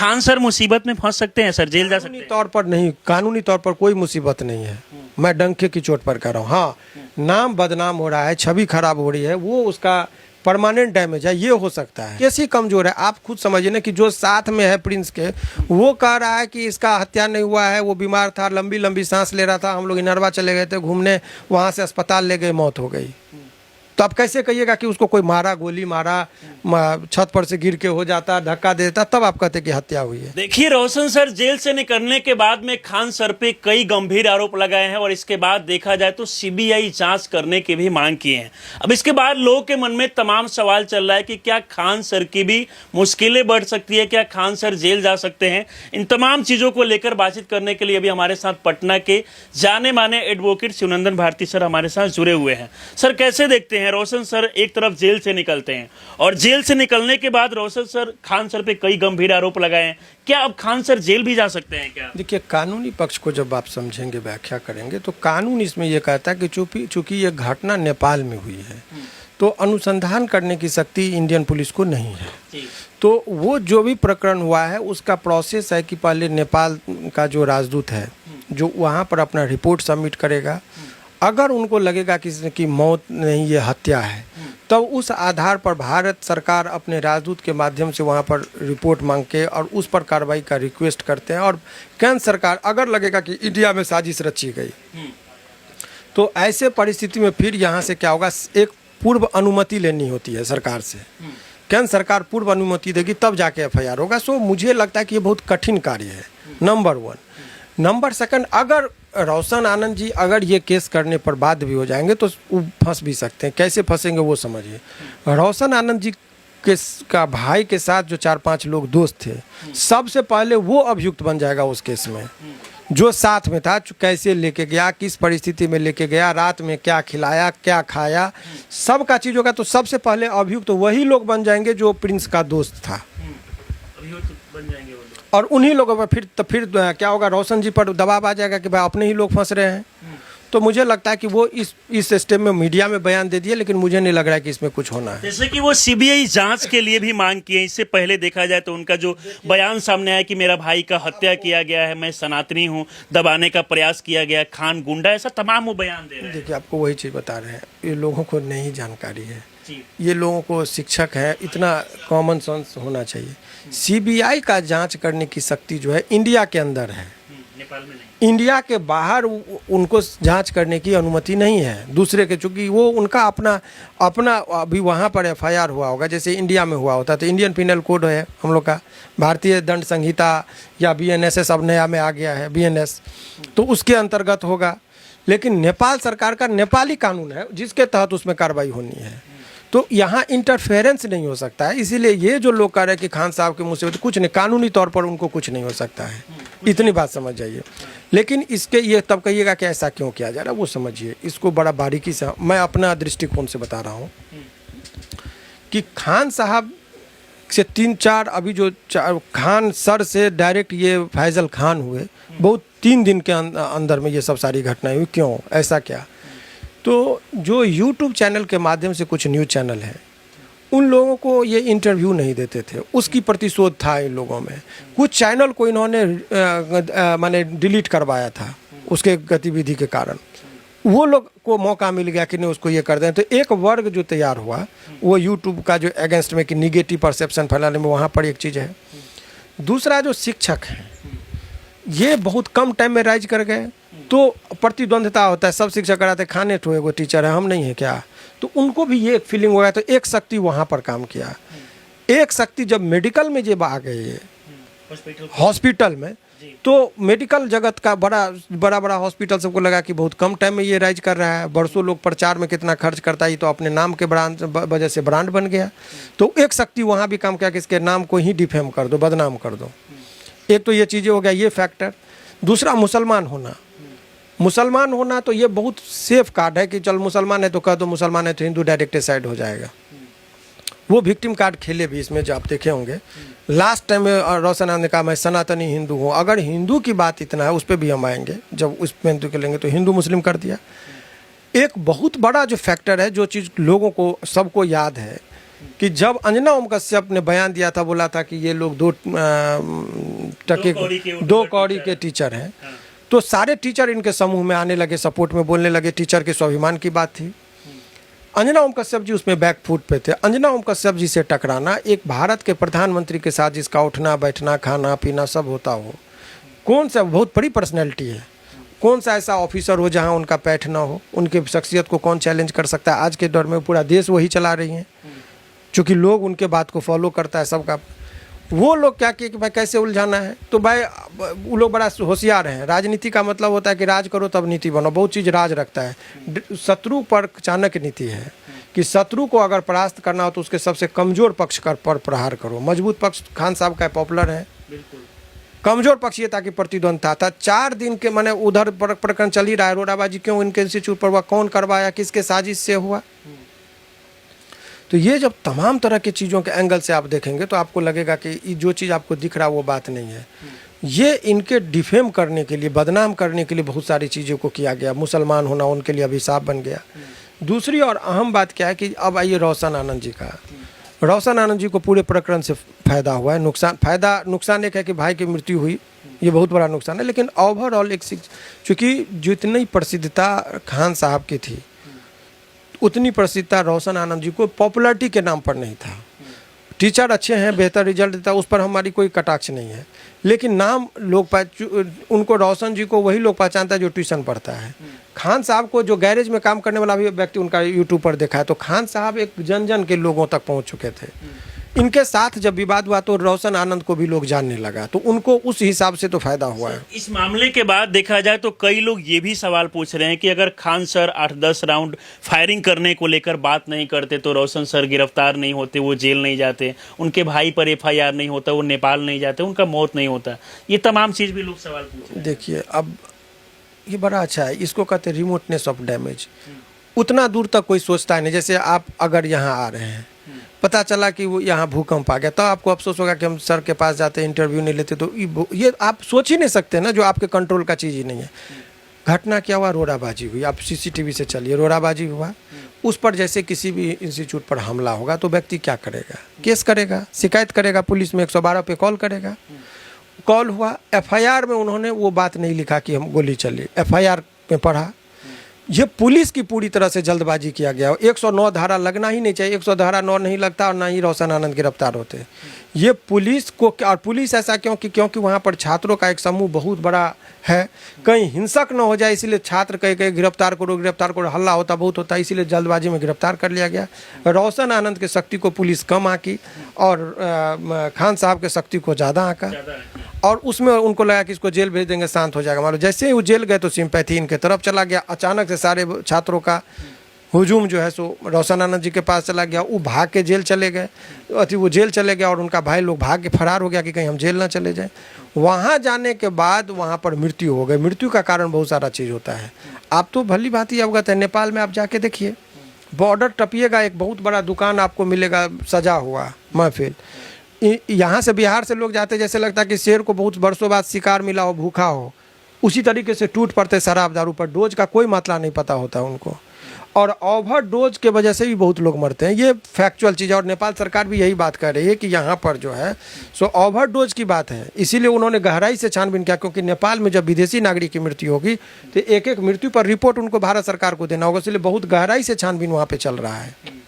Khan sir मुसीबत में फंस सकते हैं सर, जेल जा सकते कानूनी हैं? तौर पर नहीं, कानूनी तौर पर कोई मुसीबत नहीं है, मैं डंके की चोट पर कह रहा हूँ। हाँ, नाम बदनाम हो रहा है, छवि खराब हो रही है, वो उसका परमानेंट डैमेज है, ये हो सकता है। कैसी कमजोर है आप खुद समझिए ना, कि जो साथ में है प्रिंस के, वो कह रहा है कि इसका हत्या नहीं हुआ है, वो बीमार था, लंबी लंबी सांस ले रहा था, हम लोग इनरवा चले गए थे घूमने, वहाँ से अस्पताल ले गए, मौत हो गई। तो आप कैसे कहिएगा कि उसको कोई मारा, गोली मारा, छत पर से गिर के हो जाता, धक्का दे देता, तब आप कहते कि हत्या हुई है। देखिए रोशन सर जेल से निकलने के बाद में खान सर पे कई गंभीर आरोप लगाए हैं और इसके बाद देखा जाए तो सीबीआई जांच करने की भी मांग की है। अब इसके बाद लोगों के मन में तमाम सवाल चल रहा है कि क्या खान सर की भी मुश्किलें बढ़ सकती है, क्या खान सर जेल जा सकते हैं। इन तमाम चीजों को लेकर बातचीत करने के लिए अभी हमारे साथ पटना के जाने माने एडवोकेट शिवनंदन भारती सर हमारे साथ जुड़े हुए हैं। सर कैसे देखते हैं, रोशन सर एक तरफ जेल से निकलते हैं और जेल से निकलने के बाद रोशन सर खान सर पे कई गंभीर आरोप लगाए हैं, क्या अब खान सर जेल भी जा सकते हैं क्या? देखिए, कानूनी पक्ष को जब आप समझेंगे, व्याख्या करेंगे, तो कानून इसमें यह कहता है कि चूंकि ये घटना नेपाल में हुई है तो अनुसंधान करने की शक्ति इंडियन पुलिस को नहीं है। तो वो जो भी प्रकरण हुआ है उसका प्रोसेस है कि पहले नेपाल का जो राजदूत है जो वहाँ पर अपना रिपोर्ट सबमिट करेगा, अगर उनको लगेगा किसी की मौत नहीं, ये हत्या है, तब उस आधार पर भारत सरकार अपने राजदूत के माध्यम से वहाँ पर रिपोर्ट मांग के और उस पर कार्रवाई का रिक्वेस्ट करते हैं। और केंद्र सरकार अगर लगेगा कि इंडिया में साजिश रची गई, तो ऐसे परिस्थिति में फिर यहाँ से क्या होगा, एक पूर्व अनुमति लेनी होती है सरकार से। केंद्र सरकार पूर्व अनुमति देगी तब जाके एफआईआर होगा। सो मुझे लगता है कि ये बहुत कठिन कार्य है, नंबर वन। नंबर सेकंड, अगर रोशन आनंद जी अगर ये केस करने पर बाध्य भी हो जाएंगे तो वो फंस भी सकते हैं। कैसे फंसेंगे वो समझिए। रोशन आनंद जी का भाई के साथ जो 4-5 लोग दोस्त थे, सबसे पहले वो अभियुक्त बन जाएगा उस केस में, जो साथ में था, कैसे लेके गया, किस परिस्थिति में लेके गया, रात में क्या खिलाया, क्या खाया, सब का चीज़ होगा। तो सबसे पहले अभियुक्त तो वही लोग बन जाएंगे जो प्रिंस का दोस्त था, बन जाएंगे वो लोग। और उन्हीं लोगों पर फिर क्या होगा, रोशन जी पर दबाव आ जाएगा कि भाई अपने ही लोग फंस रहे हैं। तो मुझे लगता है कि वो इस स्टेप में मीडिया में बयान दे दिए, लेकिन मुझे नहीं लग रहा है कि इसमें कुछ होना है। जैसे कि वो सीबीआई जांच के लिए भी मांग की है। इससे पहले देखा जाए तो उनका जो बयान सामने आया कि मेरा भाई का हत्या किया गया है, मैं सनातनी हूं, दबाने का प्रयास किया गया, खान गुंडा, ऐसा तमाम वो बयान दे रहे हैं। देखिए, आपको वही चीज़ बता रहे हैं, ये लोगों को नहीं जानकारी है, जी। ये लोगों को शिक्षक है, इतना कॉमन सेंस होना चाहिए। सीबीआई का जांच करने की शक्ति जो है इंडिया के अंदर है, नेपाल में नहीं। इंडिया के बाहर उनको जांच करने की अनुमति नहीं है दूसरे के, चूँकि वो उनका अपना अभी वहाँ पर एफआईआर हुआ होगा, जैसे इंडिया में हुआ होता। तो इंडियन पिनल कोड है हम लोग का, भारतीय दंड संहिता या बीएनएस अब नया में आ गया है बीएनएस, तो उसके अंतर्गत होगा। लेकिन नेपाल सरकार का नेपाली कानून है जिसके तहत उसमें कार्रवाई होनी है। तो यहाँ इंटरफेरेंस नहीं हो सकता है। इसीलिए ये जो लोग कह रहे हैं कि खान साहब के मुँह से कुछ नहीं, कानूनी तौर पर उनको कुछ नहीं हो सकता है, इतनी बात समझ जाइए। लेकिन इसके ये तब कहिएगा कि ऐसा क्यों किया जा रहा है, वो समझिए, इसको बड़ा बारीकी से मैं अपना दृष्टिकोण से बता रहा हूँ कि खान साहब से 3-4 अभी जो खान सर से डायरेक्ट ये फैजल खान हुए, बहुत 3 दिन के अंदर में ये सब सारी घटनाएं हुई। क्यों, ऐसा क्या? तो जो यूट्यूब चैनल के माध्यम से कुछ न्यूज़ चैनल है, उन लोगों को ये इंटरव्यू नहीं देते थे, उसकी प्रतिशोध था इन लोगों में। कुछ चैनल को इन्होंने माने डिलीट करवाया था उसके गतिविधि के कारण, वो लोग को मौका मिल गया कि नहीं उसको ये कर दें। तो एक वर्ग जो तैयार हुआ वो यूट्यूब का जो अगेंस्ट में कि निगेटिव परसेप्शन फैलाने में, वहाँ पर एक चीज़ है। दूसरा, जो शिक्षक हैं ये बहुत कम टाइम में राइज कर गए, तो प्रतिद्वंद्विता होता है, सब शिक्षक कराते, खाने तो एगो टीचर है, हम नहीं है क्या, तो उनको भी ये एक फीलिंग हो गया। तो एक शक्ति वहाँ पर काम किया, एक शक्ति जब मेडिकल में जब आ गई हॉस्पिटल में, तो मेडिकल जगत का बड़ा हॉस्पिटल सबको लगा कि बहुत कम टाइम में ये राइज कर रहा है, बरसों लोग प्रचार में कितना खर्च करता है, तो अपने नाम के ब्रांड वजह से ब्रांड बन गया। तो एक शक्ति वहाँ भी काम किया कि इसके नाम को ही डिफेम कर दो, बदनाम कर दो। एक तो ये चीज़ें हो गया, ये फैक्टर। दूसरा, मुसलमान होना तो ये बहुत सेफ कार्ड है कि चल मुसलमान है तो कह दो मुसलमान है, तो हिंदू डायरेक्ट साइड हो जाएगा। वो विक्टिम कार्ड खेले भी इसमें, जो आप देखे होंगे लास्ट टाइम में रोशन आनंद ने कहा मैं सनातनी हिंदू हूँ। अगर हिंदू की बात इतना है, उस पर भी हम आएंगे, जब उस पर हिंदू के लेंगे तो हिंदू मुस्लिम कर दिया। एक बहुत बड़ा जो फैक्टर है, जो चीज़ लोगों को सबको याद है कि जब अंजना ओम कश्यप ने बयान दिया था, बोला था कि ये लोग दो कौड़ी के टीचर हैं, तो सारे टीचर इनके समूह में आने लगे, सपोर्ट में बोलने लगे। टीचर के स्वाभिमान की बात थी। अंजना ओम कश्यप जी उसमें बैक फुट पे थे। अंजना ओम कश्यप जी से टकराना, एक भारत के प्रधानमंत्री के साथ जिसका उठना बैठना खाना पीना सब होता हो, कौन सा बहुत बड़ी पर्सनैलिटी है, कौन सा ऐसा ऑफिसर हो जहां उनका पैठ ना हो, उनके शख्सियत को कौन चैलेंज कर सकता है। आज के दौर में पूरा देश वही चला रही हैं, चूँकि लोग उनके बात को फॉलो करता है सबका। वो लोग क्या किए कि भाई कैसे उलझाना है, तो भाई वो लोग बड़ा होशियार हैं। राजनीति का मतलब होता है कि राज करो तब नीति बनो, बहुत चीज़ राज रखता है। शत्रु पर चाणक्य नीति है कि शत्रु को अगर परास्त करना हो तो उसके सबसे कमज़ोर पक्ष पर प्रहार करो। मजबूत पक्ष खान साहब का पॉपुलर है, कमजोर पक्ष ये था कि प्रतिद्वंदता था। 4 दिन के मैंने उधर प्रकरण चल ही रहा है, रोडाबाजी क्यों इनके इंस्टीट्यूट पर हुआ, कौन करवाया, किसके साजिश से हुआ। तो ये जब तमाम तरह की चीज़ों के एंगल से आप देखेंगे तो आपको लगेगा कि जो चीज़ आपको दिख रहा है वो बात नहीं है। ये इनके डिफेम करने के लिए, बदनाम करने के लिए बहुत सारी चीज़ों को किया गया। मुसलमान होना उनके लिए अभिशाप बन गया। दूसरी और अहम बात क्या है कि अब आइए रोशन आनंद जी का। रोशन आनंद जी को पूरे प्रकरण से फायदा हुआ है। नुकसान एक है कि भाई की मृत्यु हुई, ये बहुत बड़ा नुकसान है। लेकिन ओवरऑल एक चूँकि जितनी प्रसिद्धता खान साहब की थी उतनी प्रसिद्धता रोशन आनंद जी को पॉपुलैरिटी के नाम पर नहीं था। टीचर अच्छे हैं, बेहतर रिजल्ट देता है, उस पर हमारी कोई कटाक्ष नहीं है। लेकिन नाम लोग उनको, रोशन जी को वही लोग पहचानता है जो ट्यूशन पढ़ता है। खान साहब को जो गैरेज में काम करने वाला भी व्यक्ति उनका यूट्यूब पर देखा है, तो खान साहब एक जन जन के लोगों तक पहुंच चुके थे। इनके साथ जब विवाद हुआ तो रोशन आनंद को भी लोग जानने लगा, तो उनको उस हिसाब से तो फायदा हुआ है। इस मामले के बाद देखा जाए तो कई लोग ये भी सवाल पूछ रहे हैं कि अगर खान सर 8-10 राउंड फायरिंग करने को लेकर बात नहीं करते तो रोशन सर गिरफ्तार नहीं होते, वो जेल नहीं जाते, उनके भाई पर FIR नहीं होता, वो नेपाल नहीं जाते, उनका मौत नहीं होता। ये तमाम चीज़ भी लोग सवाल पूछ रहे हैं। देखिए, अब ये बड़ा अच्छा है, इसको कहते हैं रिमोटनेस ऑफ डैमेज। उतना दूर तक कोई सोचता है नहीं। जैसे आप अगर यहाँ आ रहे हैं, पता चला कि वो यहाँ भूकंप आ गया, तो आपको अफसोस होगा कि हम सर के पास जाते इंटरव्यू नहीं लेते। तो ये आप सोच ही नहीं सकते ना, जो आपके कंट्रोल का चीज़ ही नहीं है। घटना क्या हुआ, रोडाबाजी हुई। आप CCTV से चलिए, रोडाबाजी हुआ, उस पर जैसे किसी भी इंस्टीट्यूट पर हमला होगा तो व्यक्ति क्या करेगा, केस करेगा, शिकायत करेगा, पुलिस में 112 पे कॉल करेगा। कॉल हुआ, FIR में उन्होंने वो बात नहीं लिखा कि हम गोली चली, FIR में पढ़ा। ये पुलिस की पूरी तरह से जल्दबाजी किया गया। 109 धारा लगना ही नहीं चाहिए, 109 धारा नहीं लगता और ना ही रोशन आनंद गिरफ्तार होते। ये पुलिस को, और पुलिस ऐसा क्योंकि वहाँ पर छात्रों का एक समूह बहुत बड़ा है, कहीं हिंसक न हो जाए, इसीलिए छात्र कहीं गिरफ्तार करो, हल्ला होता बहुत होता है, इसीलिए जल्दबाजी में गिरफ्तार कर लिया गया। रोशन आनंद के शक्ति को पुलिस कम आंकी और खान साहब के शक्ति को ज़्यादा आंका, और उसमें उनको लगा कि इसको जेल भेज देंगे, शांत हो जाएगा। मालूम जैसे ही वो जेल गए तो सिंपैथी इनके तरफ चला गया। अचानक से सारे छात्रों का हुजूम जो है सो रोशन आनंद जी के पास चला गया। वो भाग के जेल चले गए, वो जेल चले गए और उनका भाई लोग भाग के फरार हो गया कि कहीं हम जेल ना चले जाए। वहाँ जाने के बाद वहाँ पर मृत्यु हो गई। मृत्यु का कारण बहुत सारा चीज़ होता है। आप तो भली भांति ही अवगत है, नेपाल में आप जाके देखिए, बॉर्डर टपिएगा, एक बहुत बड़ा दुकान आपको मिलेगा सजा हुआ महफिल। यहाँ से बिहार से लोग जाते, जैसे लगता है कि शेर को बहुत वर्षों बाद शिकार मिला हो, भूखा हो, उसी तरीके से टूट पड़ते शराब दारू पर। डोज का कोई मात्रा नहीं पता होता उनको, और ओवर डोज के वजह से भी बहुत लोग मरते हैं। ये फैक्चुअल चीज़ है, और नेपाल सरकार भी यही बात कर रही है कि यहाँ पर जो है सो ओवर डोज की बात है। इसीलिए उन्होंने गहराई से छानबीन किया, क्योंकि नेपाल में जब विदेशी नागरिक की मृत्यु होगी तो एक एक मृत्यु पर रिपोर्ट उनको भारत सरकार को देना होगा। इसलिए बहुत गहराई से छानबीन वहाँ पर चल रहा है।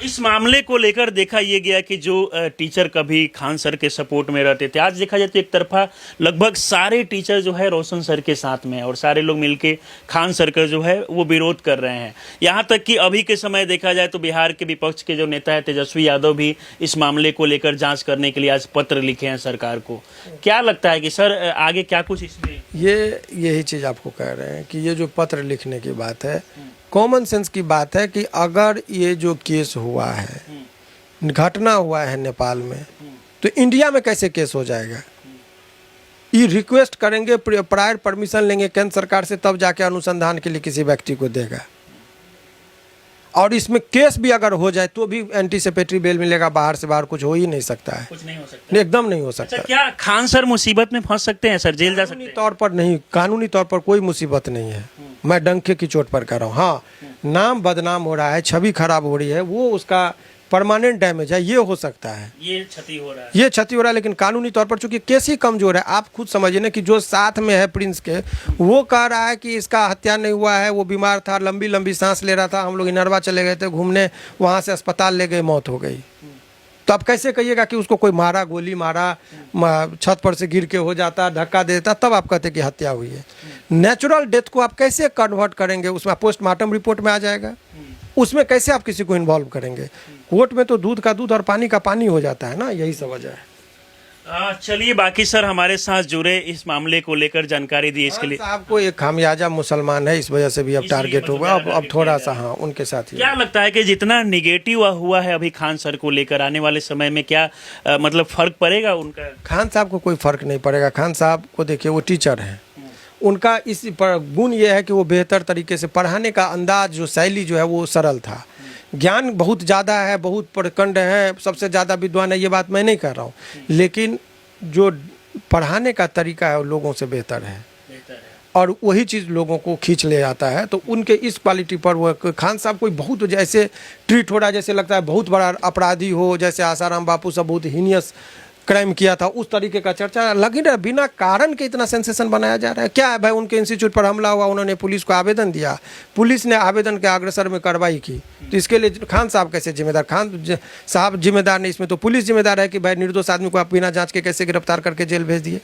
इस मामले को लेकर देखा यह गया कि जो टीचर कभी खान सर के सपोर्ट में रहते थे, आज देखा जाए तो एक तरफा लगभग सारे टीचर जो है रोशन सर के साथ में है, और सारे लोग मिलके खान सर का जो है वो विरोध कर रहे हैं। यहाँ तक कि अभी के समय देखा जाए तो बिहार के विपक्ष के जो नेता है तेजस्वी यादव भी इस मामले को लेकर जाँच करने के लिए आज पत्र लिखे हैं सरकार को। क्या लगता है कि सर आगे क्या कुछ इसमें? यही चीज़ आपको कह रहे हैं कि ये जो पत्र लिखने की बात है, कॉमन सेंस की बात है कि अगर ये जो केस हुआ है, घटना हुआ है नेपाल में, तो इंडिया में कैसे केस हो जाएगा? ये रिक्वेस्ट करेंगे, प्रायर परमिशन लेंगे केंद्र सरकार से, तब जाके अनुसंधान के लिए किसी व्यक्ति को देगा। और इसमें केस भी अगर हो जाए तो भी एंटीसिपेटरी बेल मिलेगा। बाहर से बाहर कुछ हो ही नहीं सकता है, कुछ नहीं हो सकता, एकदम नहीं हो सकता। अच्छा, क्या खान सर मुसीबत में फंस सकते हैं सर, जेल जा सकते हैं? तौर पर नहीं, कानूनी तौर पर कोई मुसीबत नहीं है। मैं डंके की चोट पर कह रहा हूँ। हाँ, नाम बदनाम हो रहा है, छवि खराब हो रही है, वो उसका परमानेंट डैमेज है, ये हो सकता है, ये क्षति हो रहा है। ये क्षति हो रहा है। लेकिन कानूनी तौर पर चूंकि केस ही कमजोर है, आप खुद समझिए ना कि जो साथ में है प्रिंस के, वो कह रहा है कि इसका हत्या नहीं हुआ है, वो बीमार था, लंबी लंबी सांस ले रहा था, हम लोग इनरवा चले गए थे घूमने, वहाँ से अस्पताल ले गए, मौत हो गई। तो आप कैसे कहिएगा कि उसको कोई मारा, गोली मारा, छत पर से गिर के हो जाता, धक्का दे देता, तब आप कहते कि हत्या हुई है। नेचुरल डेथ को आप कैसे कन्वर्ट करेंगे, उसमें पोस्टमार्टम रिपोर्ट में आ जाएगा, उसमें कैसे आप किसी को इन्वॉल्व करेंगे? कोर्ट में तो दूध का दूध और पानी का पानी हो जाता है ना, यही सब वजह है। चलिए, बाकी सर हमारे साथ जुड़े, इस मामले को लेकर जानकारी दी इसके लिए। आपको एक खामियाजा मुसलमान है, इस वजह से भी अब टारगेट होगा, अब थोड़ा सा हाँ उनके साथ ही। क्या लगता है कि जितना निगेटिव हुआ है अभी खान सर को लेकर, आने वाले समय में क्या मतलब फर्क पड़ेगा उनका? खान साहब को कोई फर्क नहीं पड़ेगा। खान साहब को देखिए, वो टीचर हैं, उनका इस पर गुण ये है कि वो बेहतर तरीके से पढ़ाने का अंदाज, जो शैली जो है वो सरल था। ज्ञान बहुत ज़्यादा है, बहुत प्रखंड है, सबसे ज़्यादा विद्वान है, ये बात मैं नहीं कर रहा हूँ, लेकिन जो पढ़ाने का तरीका है वो लोगों से बेहतर है और वही चीज़ लोगों को खींच ले आता है। तो उनके इस क्वालिटी पर वो खान साहब कोई बहुत जैसे ट्रीट हो रहा है, जैसे लगता है बहुत बड़ा अपराधी हो, जैसे आसाराम बापू सब बहुत हीनियस क्राइम किया था, उस तरीके का चर्चा लगी ना, बिना कारण के इतना सेंसेशन बनाया जा रहा है। क्या है भाई, उनके इंस्टीट्यूट पर हमला हुआ, उन्होंने पुलिस को आवेदन दिया, पुलिस ने आवेदन के अग्रसर में कार्रवाई की, तो इसके लिए खान साहब कैसे जिम्मेदार? खान साहब जिम्मेदार नहीं, इसमें तो पुलिस जिम्मेदार है कि भाई निर्दोष आदमी को आप बिना जांच के कैसे गिरफ्तार करके जेल भेज दिए।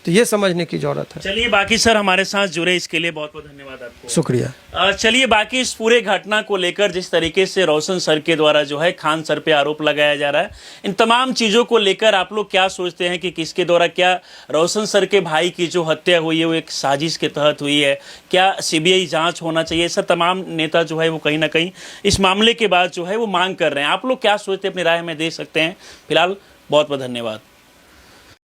तो ये समझने की जरूरत है। चलिए, बाकी सर हमारे साथ जुड़े इसके लिए बहुत बहुत धन्यवाद आपको। शुक्रिया। चलिए, बाकी इस पूरे घटना को लेकर जिस तरीके से रोशन सर के द्वारा जो है खान सर पे आरोप लगाया जा रहा है, इन तमाम चीज़ों को लेकर आप लोग क्या सोचते हैं कि किसके द्वारा, क्या रोशन सर के भाई की जो हत्या हुई है वो एक साजिश के तहत हुई है? क्या सीबीआई जांच होना चाहिए? सर तमाम नेता जो है वो कहीं ना कहीं इस मामले के बाद जो है वो मांग कर रहे हैं। आप लोग क्या सोचते हैं, अपनी राय में दे सकते हैं। फिलहाल बहुत बहुत धन्यवाद।